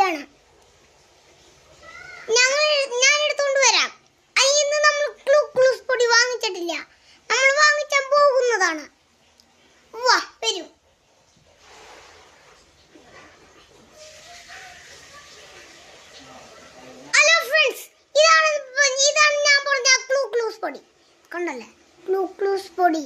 പൊടിയാണ്. ഞാൻ എടുത്തുകൊണ്ട് വരാം. ഇന്ന് നമ്മൾ ഗ്ലൂക്കോസ് പൊടി വാങ്ങിച്ചിട്ടില്ല, നമ്മൾ വാങ്ങിച്ചാൻ പോകുന്നതാണ്. വാ വരൂ. ഹലോ ഫ്രണ്ട്സ്, ഇതാണ് ഞാൻ പറഞ്ഞ ഗ്ലൂക്കോസ് പൊടി. കണ്ടല്ലേ ഗ്ലൂക്കോസ് പൊടി.